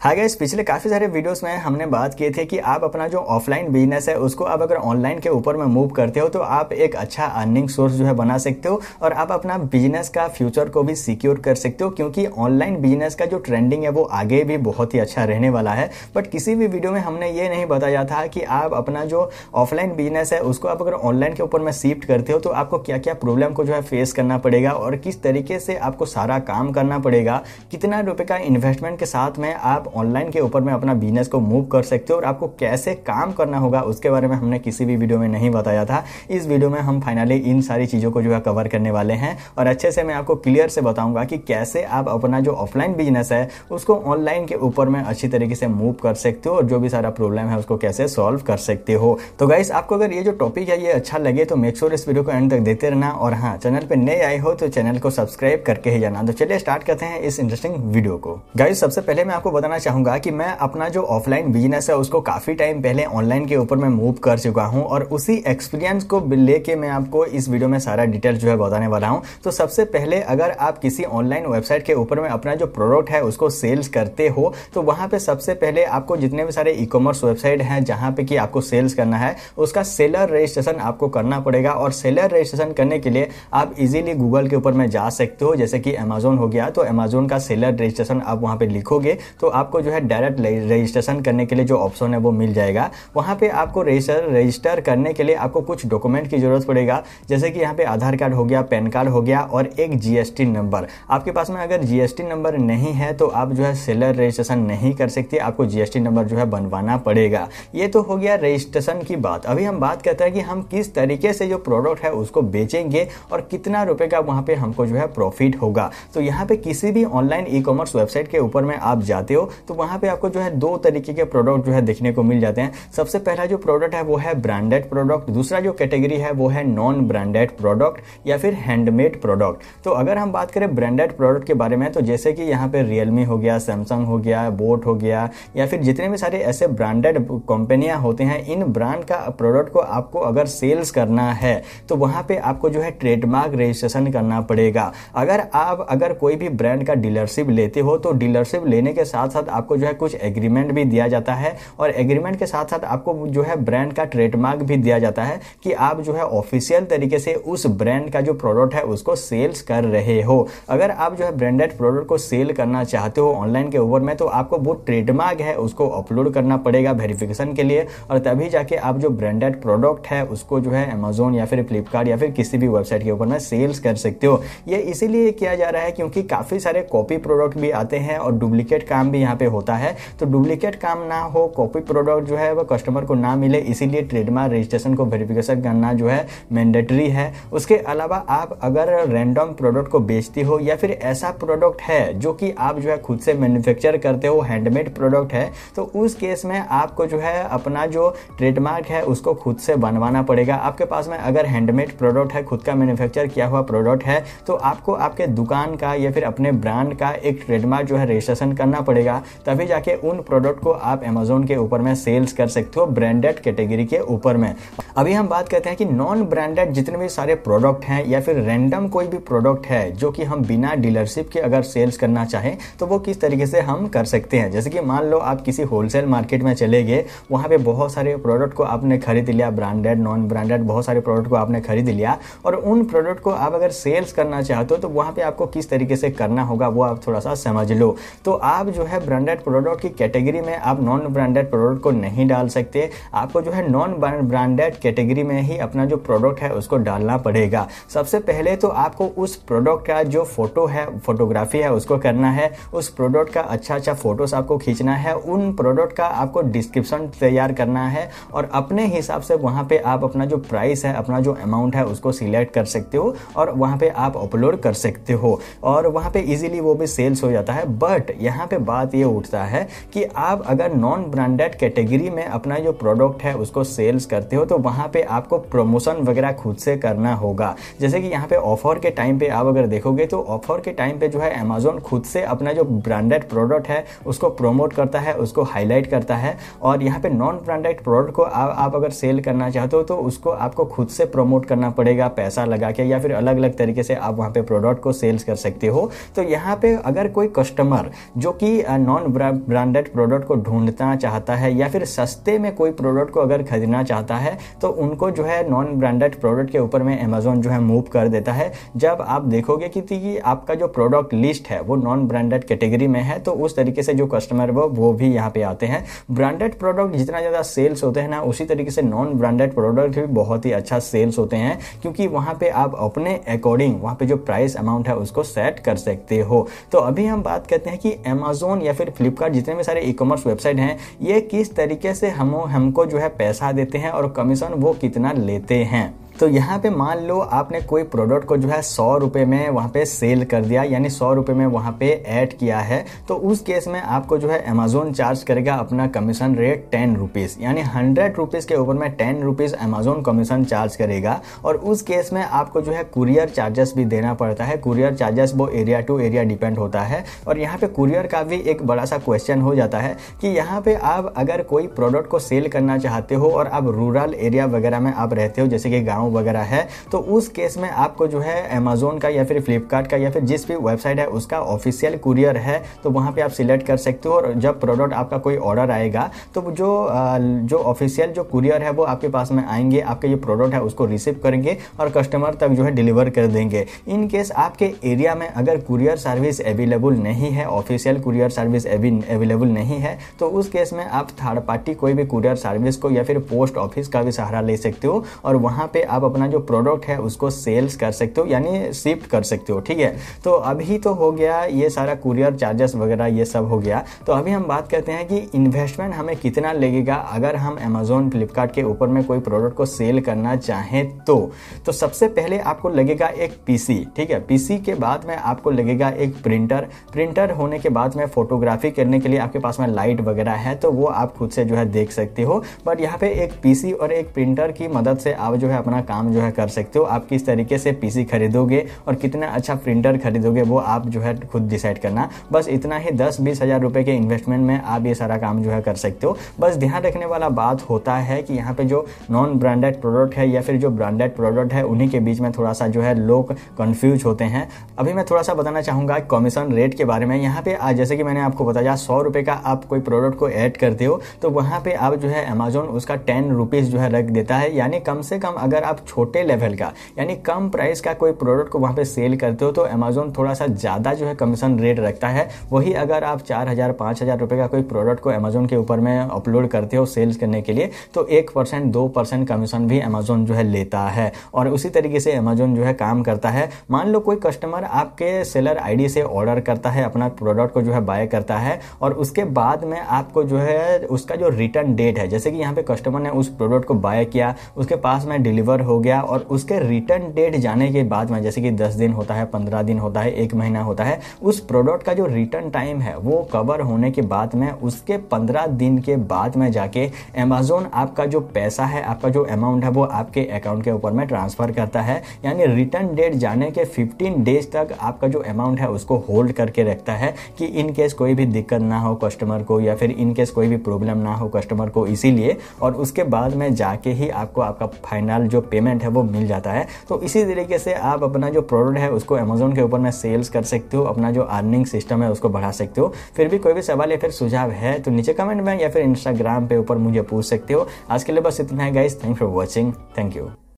हाँ गाइस, पिछले काफ़ी सारे वीडियोस में हमने बात किए थे कि आप अपना जो ऑफलाइन बिजनेस है उसको आप अगर ऑनलाइन के ऊपर में मूव करते हो तो आप एक अच्छा अर्निंग सोर्स जो है बना सकते हो और आप अपना बिजनेस का फ्यूचर को भी सिक्योर कर सकते हो, क्योंकि ऑनलाइन बिजनेस का जो ट्रेंडिंग है वो आगे भी बहुत ही अच्छा रहने वाला है। बट किसी भी वीडियो में हमने ये नहीं बताया था कि आप अपना जो ऑफलाइन बिजनेस है उसको आप अगर ऑनलाइन के ऊपर में शिफ्ट करते हो तो आपको क्या क्या प्रॉब्लम को जो है फेस करना पड़ेगा और किस तरीके से आपको सारा काम करना पड़ेगा, कितना रुपए का इन्वेस्टमेंट के साथ में आप ऑनलाइन के ऊपर में अपना बिजनेस को मूव कर सकते हो और आपको कैसे काम करना होगा उसके बारे में हमने किसी भी वीडियो में नहीं बताया था। इस वीडियो में हम फाइनली इन सारी चीज़ों को जो है कवर करने वाले हैं और अच्छे से मैं आपको क्लियर से बताऊंगा कि कैसे आप अपना जो ऑफलाइन बिजनेस है उसको ऑनलाइन के ऊपर में अच्छी तरीके से मूव कर सकते हो और जो भी सारा प्रॉब्लम है उसको कैसे सॉल्व कर सकते हो। तो गाइस, आपको अगर ये जो टॉपिक है ये अच्छा लगे तो मेक श्योर इस वीडियो को एंड तक देखते रहना और हाँ, चैनल पे नए आए हो तो चैनल को सब्सक्राइब करके ही जाना। तो चलिए स्टार्ट करते हैं इस इंटरेस्टिंग वीडियो को। गाइस, सबसे पहले मैं आपको बताना चाहूंगा कि मैं अपना जो ऑफलाइन बिजनेस है उसको काफी टाइम पहले ऑनलाइन के ऊपर में मूव कर चुका हूं और उसी एक्सपीरियंस को लेके मैं आपको इस वीडियो में सारा डिटेल जो है बताने वाला हूं। तो सबसे पहले अगर आप किसी ऑनलाइन वेबसाइट के ऊपर में अपना जो प्रोडक्ट है उसको सेल्स करते हो तो वहां पे सबसे पहले आपको जितने भी सारे ई कॉमर्स वेबसाइट हैं जहां पे कि आपको सेल्स करना है उसका सेलर रजिस्ट्रेशन आपको करना पड़ेगा और सेलर रजिस्ट्रेशन करने के लिए आप इजीली गूगल के ऊपर में जा सकते हो। जैसे कि अमेजोन हो गया तो अमेजोन का सेलर रजिस्ट्रेशन आप वहां पे लिखोगे तो आपको जो है डायरेक्ट रजिस्ट्रेशन करने के लिए जो ऑप्शन है वो मिल जाएगा। वहां पे आपको रजिस्टर करने के लिए आपको कुछ डॉक्यूमेंट की जरूरत पड़ेगा, जैसे कि यहाँ पे आधार कार्ड हो गया, पैन कार्ड हो गया और एक जीएसटी नंबर। आपके पास में अगर जीएसटी नंबर नहीं है तो आप जो है सेलर रजिस्ट्रेशन नहीं कर सकते, आपको जीएसटी नंबर जो है बनवाना पड़ेगा। ये तो हो गया रजिस्ट्रेशन की बात। अभी हम बात करते हैं कि हम किस तरीके से जो प्रोडक्ट है उसको बेचेंगे और कितना रुपए का वहां पे हमको जो है प्रॉफिट होगा। तो यहाँ पे किसी भी ऑनलाइन ई कॉमर्स वेबसाइट के ऊपर में आप जाते हो तो वहां पे आपको जो है दो तरीके के प्रोडक्ट जो है देखने को मिल जाते हैं। सबसे पहला जो प्रोडक्ट है वो है ब्रांडेड प्रोडक्ट, दूसरा जो कैटेगरी है वो है नॉन ब्रांडेड प्रोडक्ट या फिर हैंडमेड प्रोडक्ट। तो अगर हम बात करें ब्रांडेड प्रोडक्ट के बारे में तो जैसे कि यहाँ पे रियलमी हो गया, सैमसंग हो गया, बोट हो गया या फिर जितने भी सारे ऐसे ब्रांडेड कंपनियां होते हैं, इन ब्रांड का प्रोडक्ट को आपको अगर सेल्स करना है तो वहां पे आपको जो है ट्रेडमार्क रजिस्ट्रेशन करना पड़ेगा। अगर कोई भी ब्रांड का डीलरशिप लेते हो तो डीलरशिप लेने के साथ साथ आपको जो है कुछ एग्रीमेंट भी दिया जाता है और एग्रीमेंट के साथ साथ आपको जो है ब्रांड का ट्रेडमार्क भी दिया जाता है कि आप जो है ऑफिशियल तरीके से उस ब्रांड का जो प्रोडक्ट है उसको सेल्स कर रहे हो। अगर आप जो है ब्रांडेड प्रोडक्ट को सेल करना चाहते हो ऑनलाइन के ऊपर में तो आपको वो ट्रेडमार्क है उसको अपलोड करना पड़ेगा वेरिफिकेशन के लिए और तभी जाके आप जो ब्रांडेड प्रोडक्ट है उसको जो है अमेजोन या फिर फ्लिपकार्ट या फिर किसी भी वेबसाइट के ऊपर में सेल्स कर सकते हो। ये इसीलिए किया जा रहा है क्योंकि काफी सारे कॉपी प्रोडक्ट भी आते हैं और डुप्लीकेट काम भी यहाँ पे होता है। तो डुप्लीकेट काम ना हो, कॉपी प्रोडक्ट जो है वो कस्टमर को ना मिले, इसीलिए ट्रेडमार्क रजिस्ट्रेशन को वेरिफिकेशन करना जो है मैंडेटरी है। उसके अलावा आप अगर रैंडम प्रोडक्ट को बेचती हो या फिर ऐसा प्रोडक्ट है जो कि आप जो है खुद से मैन्युफैक्चर करते हो, हैंडमेड प्रोडक्ट है, तो उस केस में आपको जो है अपना जो ट्रेडमार्क है उसको खुद से बनवाना पड़ेगा। आपके पास में अगर हैंडमेड प्रोडक्ट है, खुद का मैन्युफैक्चर किया हुआ प्रोडक्ट है, तो आपको आपके दुकान का या फिर अपने ब्रांड का एक ट्रेडमार्क जो है रजिस्ट्रेशन करना पड़ेगा, तभी जाके उन प्रोडक्ट को आप अमेजोन के ऊपर में सेल्स कर सकते हो ब्रांडेड कैटेगरी के ऊपर में। अभी हम बात करते हैं कि नॉन ब्रांडेड जितने भी सारे प्रोडक्ट हैं या फिर रैंडम कोई भी प्रोडक्ट है जो कि हम बिना डीलरशिप के अगर सेल्स करना चाहें तो वो किस तरीके से हम कर सकते हैं। जैसे कि मान लो आप किसी होलसेल मार्केट में चले गए, वहां पे बहुत सारे प्रोडक्ट को आपने खरीद लिया, ब्रांडेड नॉन ब्रांडेड बहुत सारे प्रोडक्ट को आपने खरीद लिया और उन प्रोडक्ट को आप अगर सेल्स करना चाहते हो तो वहां पे आपको किस तरीके से करना होगा वो आप थोड़ा सा समझ लो। तो आप जो है ब्रांडेड प्रोडक्ट की कैटेगरी में आप नॉन ब्रांडेड प्रोडक्ट को नहीं डाल सकते, आपको जो है नॉन ब्रांडेड कैटेगरी में ही अपना जो प्रोडक्ट है उसको डालना पड़ेगा। सबसे पहले तो आपको उस प्रोडक्ट का जो फोटो है, फोटोग्राफी है उसको करना है, उस प्रोडक्ट का अच्छा फोटोस आपको खींचना है, उन प्रोडक्ट का आपको डिस्क्रिप्शन तैयार करना है और अपने हिसाब से वहां पे आप अपना जो प्राइस है, अपना जो अमाउंट है उसको सिलेक्ट कर सकते हो और वहां पे आप अपलोड कर सकते हो और वहां पे इजीली वो भी सेल्स हो जाता है। बट यहाँ पे बात ये उठता है कि आप अगर नॉन ब्रांडेड कैटेगरी में अपना जो प्रोडक्ट है उसको सेल्स करते हो तो वहां पे आपको प्रमोशन वगैरह खुद से करना होगा। जैसे कि यहाँ पे ऑफर के टाइम पे आप अगर देखोगे तो ऑफर के टाइम पे जो है अमेजोन खुद से अपना जो ब्रांडेड प्रोडक्ट है उसको प्रमोट करता है, उसको हाईलाइट करता है और यहाँ पे नॉन ब्रांडेड प्रोडक्ट को आप अगर सेल करना चाहते हो तो उसको आपको खुद से प्रमोट करना पड़ेगा पैसा लगा के या फिर अलग अलग तरीके से आप वहाँ पे प्रोडक्ट को सेल्स कर सकते हो। तो यहाँ पे अगर कोई कस्टमर जो कि नॉन ब्रांडेड प्रोडक्ट को ढूंढना चाहता है या फिर सस्ते में कोई प्रोडक्ट को अगर खरीदना चाहता है तो उनको जो है नॉन ब्रांडेड प्रोडक्ट के ऊपर में अमेजोन जो है मूव कर देता है। जब आप देखोगे कि आपका जो प्रोडक्ट लिस्ट है वो नॉन ब्रांडेड कैटेगरी में है तो उस तरीके से जो कस्टमर वो भी यहाँ पे आते हैं। ब्रांडेड प्रोडक्ट जितना ज़्यादा सेल्स होते हैं ना, उसी तरीके से नॉन ब्रांडेड प्रोडक्ट भी बहुत ही अच्छा सेल्स होते हैं, क्योंकि वहाँ पे आप अपने अकॉर्डिंग वहाँ पे जो प्राइस अमाउंट है उसको सेट कर सकते हो। तो अभी हम बात करते हैं कि अमेजोन या फिर फ्लिपकार्ट जितने भी सारे ई कॉमर्स वेबसाइट हैं ये किस तरीके से हमको जो है पैसा देते हैं और कमीशन वो कितना लेते हैं। तो यहाँ पे मान लो आपने कोई प्रोडक्ट को जो है 100 रुपये में वहाँ पे सेल कर दिया, यानी 100 रुपये में वहाँ पे ऐड किया है, तो उस केस में आपको जो है अमेजोन चार्ज करेगा अपना कमीशन रेट 10 रुपीज़, यानी 100 रुपीज़ के ऊपर में 10 रुपीज़ अमेजोन कमीशन चार्ज करेगा। और उस केस में आपको जो है कुरियर चार्जेस भी देना पड़ता है। कुरियर चार्जेस वो एरिया टू एरिया डिपेंड होता है। और यहाँ पे कुरियर का भी एक बड़ा सा क्वेश्चन हो जाता है कि यहाँ पे आप अगर कोई प्रोडक्ट को सेल करना चाहते हो और आप रूरल एरिया वगैरह में आप रहते हो, जैसे कि गाँव वगैरह है, तो उस केस में आपको जो है अमेजोन का या फिर फ्लिपकार्ट का या फिर जिस भी वेबसाइट है उसका ऑफिशियल कुरियर है तो वहां पे आप सिलेक्ट कर सकते हो। और जब प्रोडक्ट आपका कोई ऑर्डर आएगा तो जो ऑफिशियल जो कुरियर है वो आपके पास में आएंगे, आपके जो प्रोडक्ट है उसको रिसीव करेंगे और कस्टमर तक जो है डिलीवर कर देंगे। इन केस आपके एरिया में अगर कुरियर सर्विस अवेलेबल नहीं है, ऑफिशियल कुरियर सर्विस अवेलेबल नहीं है, तो उस केस में आप थर्ड पार्टी कोई भी कुरियर सर्विस को या फिर पोस्ट ऑफिस का भी सहारा ले सकते हो और वहां पे आप अपना जो प्रोडक्ट है उसको सेल्स कर सकते हो, यानी शिफ्ट कर सकते हो। ठीक है, तो अभी तो हो गया ये सारा कुरियर चार्जेस वगैरह ये सब हो गया। तो अभी हम बात करते हैं कि इन्वेस्टमेंट हमें कितना लगेगा अगर हम अमेजोन फ्लिपकार्ट के ऊपर में कोई प्रोडक्ट को सेल करना चाहें तो सबसे पहले आपको लगेगा एक पीसी। ठीक है, पीसी के बाद में आपको लगेगा एक प्रिंटर होने के बाद में फोटोग्राफी करने के लिए आपके पास में लाइट वगैरह है तो वो आप खुद से जो है देख सकते हो। बट यहाँ पे एक पीसी और एक प्रिंटर की मदद से आप जो है अपना काम जो है कर सकते हो। आप किस तरीके से पीसी खरीदोगे और कितना अच्छा प्रिंटर खरीदोगे वो आप जो है खुद डिसाइड करना। बस इतना ही 10-20 हज़ार रुपए के इन्वेस्टमेंट में आप ये सारा काम जो है कर सकते हो। बस ध्यान रखने वाला बात होता है कि यहाँ पे जो नॉन ब्रांडेड प्रोडक्ट है या फिर जो ब्रांडेड प्रोडक्ट है उन्हीं के बीच में थोड़ा सा जो है लोग कंफ्यूज होते हैं। अभी मैं थोड़ा सा बताना चाहूँगा कमीशन रेट के बारे में। यहाँ पे जैसे कि मैंने आपको बताया 100 रुपये का आप कोई प्रोडक्ट को ऐड करते हो तो वहाँ पे आप जो है अमेजोन उसका 10 रुपीज़ जो है रख देता है, यानी कम से कम अगर आप छोटे लेवल का यानी कम प्राइस का कोई प्रोडक्ट को वहाँ पे सेल करते हो तो अमेजोन थोड़ा सा ज़्यादा जो है कमीशन रेट रखता है। वही अगर आप 4,000-5,000 रुपये का कोई प्रोडक्ट को अमेजोन के ऊपर में अपलोड करते हो सेल्स करने के लिए तो 1% 2% कमीशन भी अमेजोन जो है लेता है। और उसी तरीके से अमेजोन जो है काम करता है। मान लो कोई कस्टमर आपके सेलर आईडी से ऑर्डर करता है, अपना प्रोडक्ट को जो है बाय करता है और उसके बाद में आपको जो है उसका जो रिटर्न डेट है, जैसे कि यहाँ पे कस्टमर ने उस प्रोडक्ट को बाय किया, उसके पास में डिलीवर हो गया और उसके रिटर्न डेट जाने के बाद में जैसे कि 10 दिन होता है, 15 दिन होता है, 1 महीना होता है, उस प्रोडक्ट का जो रिटर्न टाइम है वो कवर होने के बाद में उसके 15 दिन के बाद में जाके अमेजोन आपका जो पैसा है, आपका जो अमाउंट है वो आपके अकाउंट के ऊपर में ट्रांसफर करता है। यानी रिटर्न डेट जाने के 15 डेज तक आपका जो अमाउंट है उसको होल्ड करके रखता है कि इन केस कोई भी दिक्कत ना हो कस्टमर को या फिर इन केस कोई भी प्रॉब्लम ना हो कस्टमर को, इसीलिए। और उसके बाद में जाके ही आपको आपका फाइनल जो पेमेंट है वो मिल जाता है। तो इसी तरीके से आप अपना जो प्रोडक्ट है उसको अमेजोन के ऊपर में सेल्स कर सकते हो, अपना जो अर्निंग सिस्टम है उसको बढ़ा सकते हो। फिर भी कोई भी सवाल या फिर सुझाव है तो नीचे कमेंट में या फिर इंस्टाग्राम पे ऊपर मुझे पूछ सकते हो। आज के लिए बस इतना है guys, thanks for watching, thank you.